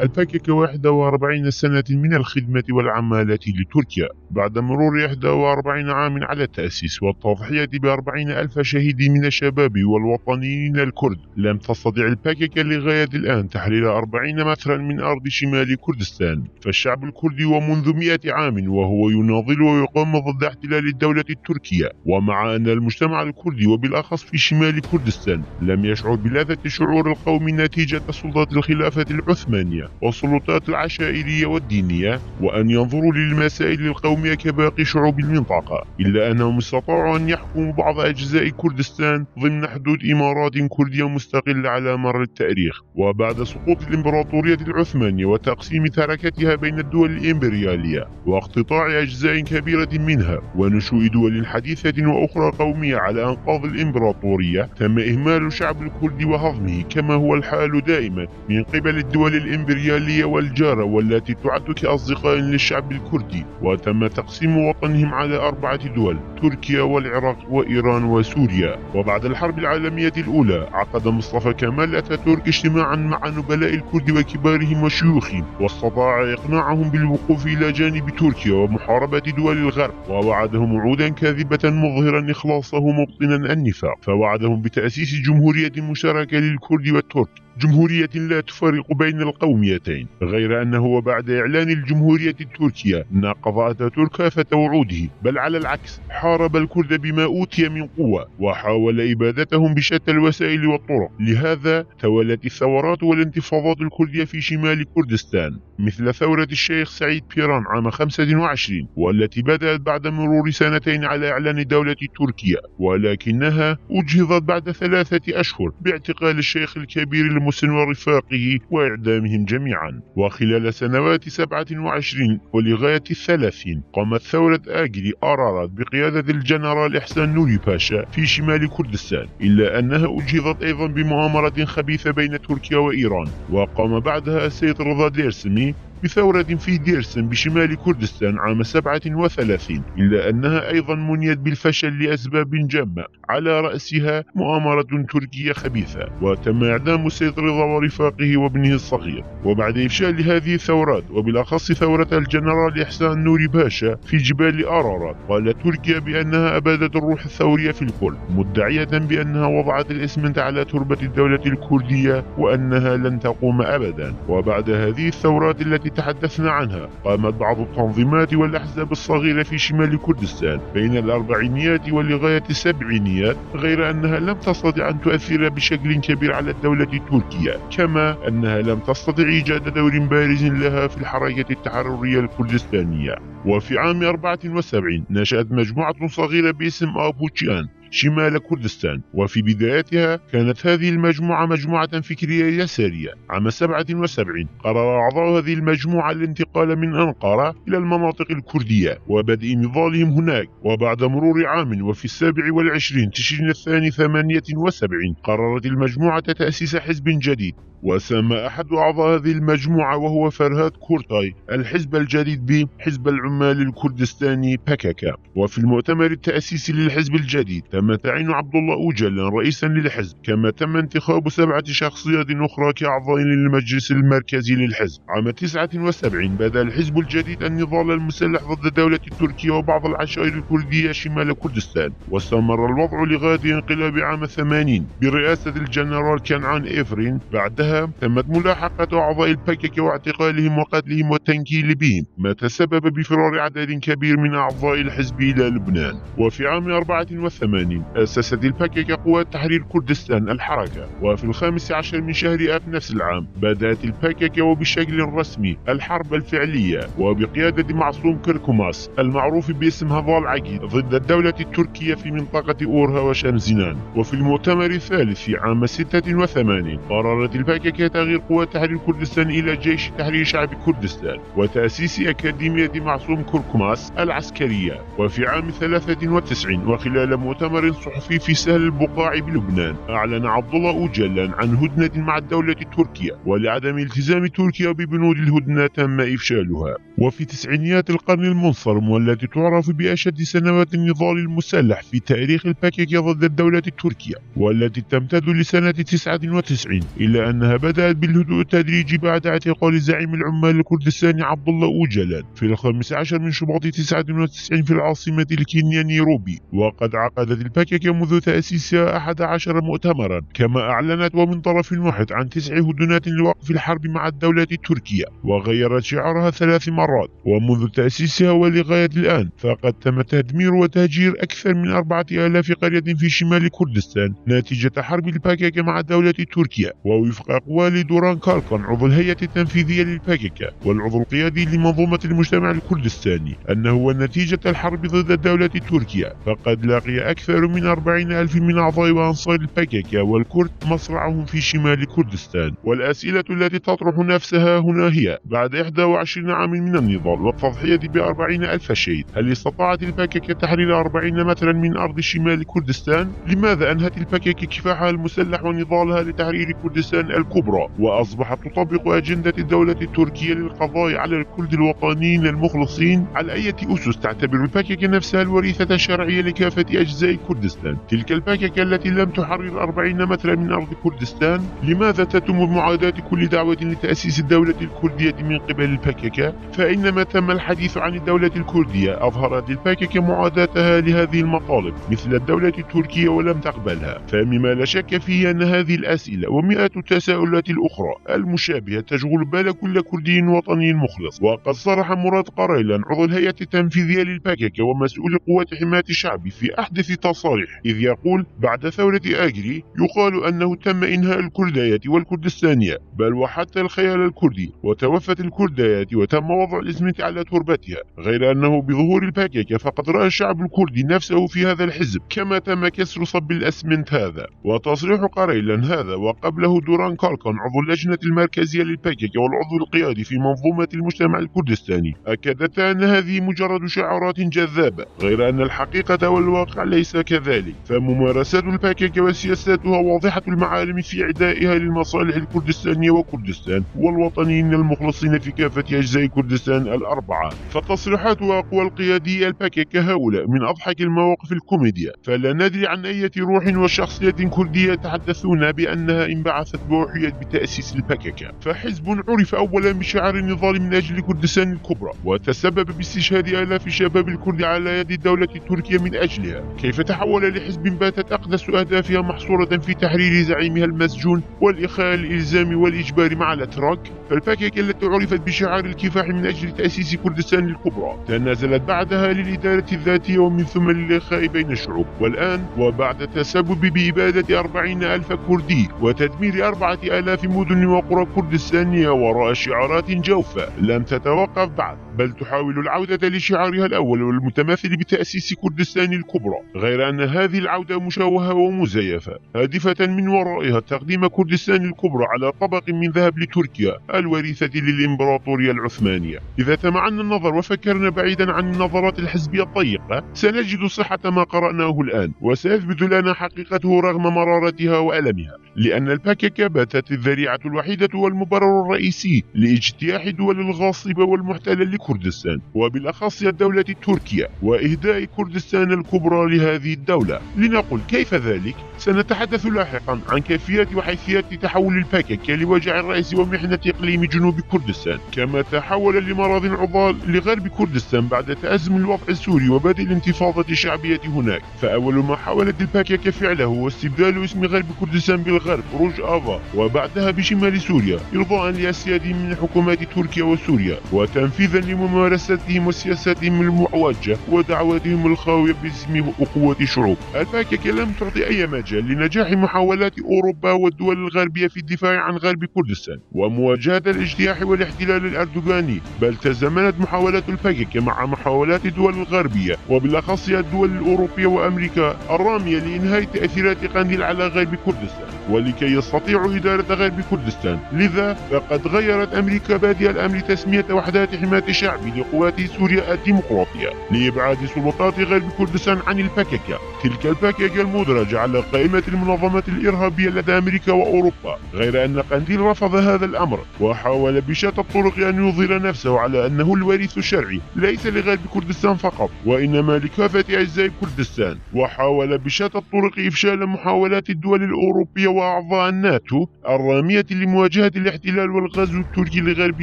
الباكيك 41 سنة من الخدمة والعمالة لتركيا بعد مرور 41 عام على التأسيس والتضحية ب40 ألف شهيد من الشباب والوطنيين الكرد. لم تستطع الباكيك لغاية الآن تحرير 40 مترا من أرض شمال كردستان، فالشعب الكردي ومنذ 100 عام وهو يناضل ويقاوم ضد احتلال الدولة التركية. ومع أن المجتمع الكردي وبالأخص في شمال كردستان لم يشعر بلذة شعور القوم نتيجة سلطة الخلافة العثمانية والسلطات العشائرية والدينية، وأن ينظروا للمسائل القومية كباقي شعوب المنطقة، إلا أنهم استطاعوا أن يحكموا بعض أجزاء كردستان ضمن حدود إمارات كردية مستقلة على مر التاريخ. وبعد سقوط الإمبراطورية العثمانية وتقسيم تركتها بين الدول الإمبريالية واقتطاع أجزاء كبيرة منها ونشوء دول حديثة وأخرى قومية على أنقاض الإمبراطورية، تم إهمال الشعب الكردي وهضمه كما هو الحال دائما من قبل الدول الإمبريالية والجارة والتي تعد كأصدقاء للشعب الكردي. وتم تقسيم وطنهم على 4 دول: تركيا والعراق وإيران وسوريا. وبعد الحرب العالمية الأولى عقد مصطفى كمال أتاتورك اجتماعا مع نبلاء الكرد وكبارهم وشيوخهم، واستطاع إقناعهم بالوقوف إلى جانب تركيا ومحاربة دول الغرب، ووعدهم وعودا كاذبة مظهرا إخلاصه مبطنا النفاق، فوعدهم بتأسيس جمهورية مشتركة للكرد والترك، جمهورية لا تفرق بين القوميتين. غير أنه بعد إعلان الجمهورية التركية ناقض أتاتورك كافة وعوده، بل على العكس حارب الكرد بما أوتي من قوة وحاول إبادتهم بشتى الوسائل والطرق. لهذا تولت الثورات والانتفاضات الكردية في شمال كردستان، مثل ثورة الشيخ سعيد بيران عام 25 والتي بدأت بعد مرور 2 على إعلان دولة تركيا، ولكنها أجهضت بعد 3 أشهر باعتقال الشيخ الكبير المسن ورفاقه وإعدامهم جميعا. وخلال سنوات 27 ولغاية 30 قامت ثورة آجري أرارات بقيادة الجنرال إحسان نوري باشا في شمال كردستان، إلا أنها أجهضت أيضا بمؤامرة خبيثة بين تركيا وإيران. وقام بعدها السيد رضا ديرسمي بثورة في ديرسم بشمال كردستان عام 37، إلا أنها أيضا منيت بالفشل لأسباب جمة، على رأسها مؤامرة تركية خبيثة، وتم إعدام السيد رضا ورفاقه وابنه الصغير. وبعد إفشال هذه الثورات وبالأخص ثورة الجنرال إحسان نوري باشا في جبال أرارات، قال تركيا بأنها أبادت الروح الثورية في الكل، مدعية بأنها وضعت الإسمنت على تربة الدولة الكردية وأنها لن تقوم أبدا. وبعد هذه الثورات التي تحدثنا عنها قامت بعض التنظيمات والأحزاب الصغيرة في شمال كردستان بين الأربعينيات ولغاية السبعينيات، غير أنها لم تستطع أن تؤثر بشكل كبير على الدولة التركية، كما أنها لم تستطع إيجاد دور بارز لها في الحركة التحررية الكردستانية. وفي عام 74 نشأت مجموعة صغيرة باسم أبوتشيان شمال كردستان، وفي بدايتها كانت هذه المجموعة مجموعة فكرية يسارية. عام 77 قرر أعضاء هذه المجموعة الانتقال من أنقرة إلى المناطق الكردية وبدء نضالهم هناك. وبعد مرور عام وفي 27 تشرين الثاني 78 قررت المجموعة تأسيس حزب جديد، وسمى أحد أعضاء هذه المجموعة وهو فرهاد كورتاي الحزب الجديد بحزب العمال الكردستاني باكاكا. وفي المؤتمر التأسيسي للحزب الجديد تم تعيين عبد الله أوجلان رئيسا للحزب، كما تم انتخاب 7 شخصيات أخرى كأعضاء للمجلس المركزي للحزب. عام 79 بدأ الحزب الجديد النضال المسلح ضد دولة تركيا وبعض العشائر الكردية شمال كردستان، واستمر الوضع لغاية انقلاب عام 80 برئاسة الجنرال كنعان إفرين. بعدها تمت ملاحقة أعضاء الباكيك واعتقالهم وقتلهم والتنكيل بهم، ما تسبب بفرار عدد كبير من أعضاء الحزب إلى لبنان. وفي عام 84 أسست الباكيك قوات تحرير كردستان الحركة، وفي 15 من شهر آب نفس العام بدأت الباكيك وبشكل رسمي الحرب الفعلية وبقيادة معصوم كركماس المعروف باسم هضال عقيد ضد الدولة التركية في منطقة أورها وشمزنان. وفي المؤتمر الثالث في عام 86 قررت الباكيك تغيير قوات تحرير كردستان إلى جيش تحرير شعب كردستان وتأسيس أكاديمية معصوم كركماس العسكرية. وفي عام 93 وخلال مؤتمر صحفي في سهل البقاع بلبنان أعلن عبد الله أوجلان عن هدنة مع الدولة التركية، ولعدم التزام تركيا ببنود الهدنة تم إفشالها. وفي تسعينيات القرن المنصرم والتي تعرف بأشد سنوات النضال المسلح في تاريخ الباكيك ضد الدولة التركية والتي تمتد لسنة 99، إلا أن أنها بدأت بالهدوء التدريجي بعد اعتقال زعيم العمال الكردستاني عبد الله أوجلان في 15 من شباط 99 في العاصمة الكينيا نيروبي. وقد عقدت الباكيكا منذ تأسيسها 11 مؤتمرا، كما أعلنت ومن طرف واحد عن 9 هدنات لوقف الحرب مع الدولة التركية، وغيرت شعارها 3 مرات. ومنذ تأسيسها ولغاية الآن فقد تم تدمير وتهجير أكثر من 4000 قرية في شمال كردستان نتيجة حرب الباكيكا مع الدولة التركية. ووفق أقوال دوران كاركون عضو الهيئة التنفيذية للباكيكا والعضو القيادي لمنظومة المجتمع الكردستاني أنه نتيجة الحرب ضد الدولة التركية فقد لقي أكثر من 40,000 من أعضاء وأنصار الباكيكا والكرد مصرعهم في شمال كردستان. والأسئلة التي تطرح نفسها هنا هي: بعد 21 عام من النضال والتضحية ب40,000 شهيد، هل استطاعت الباكيكا تحرير 40 مترا من أرض شمال كردستان؟ لماذا أنهت الباكيكا كفاحها المسلح ونضالها لتحرير كردستان الكبرى وأصبحت تطبق أجندة الدولة التركية للقضاء على الكرد الوطنيين المخلصين؟ على أي أسس تعتبر الباكيكا نفسها الوريثة الشرعية لكافة أجزاء كردستان؟ تلك الباكيكا التي لم تحرر 40 مترا من أرض كردستان؟ لماذا تتم معاداة كل دعوة لتأسيس الدولة الكردية من قبل الباكيكا؟ فإنما تم الحديث عن الدولة الكردية أظهرت الباكيكا معاداتها لهذه المطالب مثل الدولة التركية ولم تقبلها. فمما لا شك فيه أن هذه الأسئلة ومئات التساؤلات الأخرى المشابهة تشغل بال كل كردي وطني مخلص. وقد صرح مراد قريلان عضو الهيئة التنفيذية للباكيكا ومسؤول قوات حماية الشعب في أحدث تصاريح إذ يقول: بعد ثورة آجري يقال أنه تم إنهاء الكردية والكردستانية بل وحتى الخيال الكردي، وتوفت الكردية وتم وضع الإسمنت على تربتها، غير أنه بظهور الباكيكا فقد رأى الشعب الكردي نفسه في هذا الحزب كما تم كسر صب الأسمنت هذا. وتصريح قريلان هذا وقبله دوران كاركون عضو اللجنة المركزية للباكيكا والعضو القيادي في منظومة المجتمع الكردستاني أكدتا أن هذه مجرد شعارات جذابة، غير أن الحقيقة والواقع ليس كذلك. فممارسات الباكيكا وسياساتها واضحة المعالم في إعدائها للمصالح الكردستانية وكردستان والوطنيين المخلصين في كافة أجزاء كردستان الأربعة. فتصريحات وأقوال قيادي الباكيكا هؤلاء من أضحك المواقف الكوميديا، فلا ندري عن أي روح وشخصية كردية يتحدثون بأنها انبعثت بوحية بتأسيس الباكيكا. فحزب عرف أولا بشعار النضال من أجل كردستان الكبرى وتسبب باستشهاد آلاف شباب الكرد على يد الدولة التركية من أجلها، كيف تحول لحزب باتت أقدس أهدافها محصورة في تحرير زعيمها المسجون والإخاء الإلزامي والإجباري مع الأتراك؟ فالباكيكا التي عرفت بشعار الكفاح من أجل تأسيس كردستان الكبرى تنازلت بعدها للإدارة الذاتية ومن ثم للإخاء بين الشعوب. والآن وبعد التسبب بإبادة 40,000 كردي وتدمير 4,000 مدن وقرى كردستانية وراء شعارات جوفة لم تتوقف بعد، بل تحاول العودة لشعارها الأول والمتمثل بتأسيس كردستان الكبرى، غير أن هذه العودة مشوهة ومزيفة هادفة من ورائها تقديم كردستان الكبرى على طبق من ذهب لتركيا الوريثة للإمبراطورية العثمانية. إذا تمعنا النظر وفكرنا بعيدا عن النظرات الحزبية الضيقة سنجد صحة ما قرأناه الآن، وسيثبت لنا حقيقته رغم مرارتها وألمها، لأن الباكيكا باتت الذريعة الوحيدة والمبرر الرئيسي لاجتياح دول الغاصبة والمحتلة لكردستان وبالأخص الدولة التركية وإهداء كردستان الكبرى لهذه الدولة. لنقل كيف ذلك سنتحدث لاحقا عن كيفية وحيثيات تحول الباكيكا لوجع الرأس ومحنة إقليم جنوب كردستان، كما تحول لمراض عضال لغرب كردستان بعد تأزم الوضع السوري وبدء الانتفاضة الشعبية هناك. فأول ما حاولت الباكيكا فعله هو استبدال اسم غرب كردستان بالغرب روج آفا وبعدها بشمال سوريا إرضاء لأسيادهم من حكومات تركيا وسوريا وتنفيذا لممارساتهم وسياساتهم المعوجة ودعواتهم الخاوية باسم أخوة شعوب. الباكيكا لم تعطي أي مجال لنجاح محاولات أوروبا والدول الغربية في الدفاع عن غرب كردستان ومواجهة الاجتياح والاحتلال الأردوغاني، بل تزامنت محاولات الباكيكا مع محاولات الدول الغربية وبالأخص الدول الأوروبية وأمريكا الرامية لإنهاء تأثيرات قنديل على غرب كردستان ولكي يستطيعوا إدارة غرب كردستان. لذا فقد غيرت أمريكا بادئ الأمر تسمية وحدات حماية الشعب لقوات سوريا الديمقراطية لإبعاد سلطات غرب كردستان عن الباكيكا، تلك الباكيكا المدرجة على قائمة المنظمات الإرهابية لدى أمريكا وأوروبا، غير أن قنديل رفض هذا الأمر وحاول بشتى الطرق أن يظهر نفسه على أنه الوريث الشرعي ليس لغرب كردستان فقط وإنما لكافة أجزاء كردستان، وحاول بشتى الطرق إفشال محاولات الدول الأوروبية وأعضاء الناتو الرامية لمواجهة الاحتلال والغزو التركي لغرب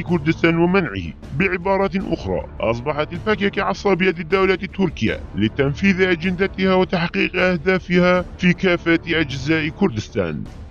كردستان ومنعه. بعبارة أخرى، أصبحت الفككة عصابية للدولة التركية لتنفيذ أجندتها وتحقيق أهدافها في كافة أجزاء كردستان.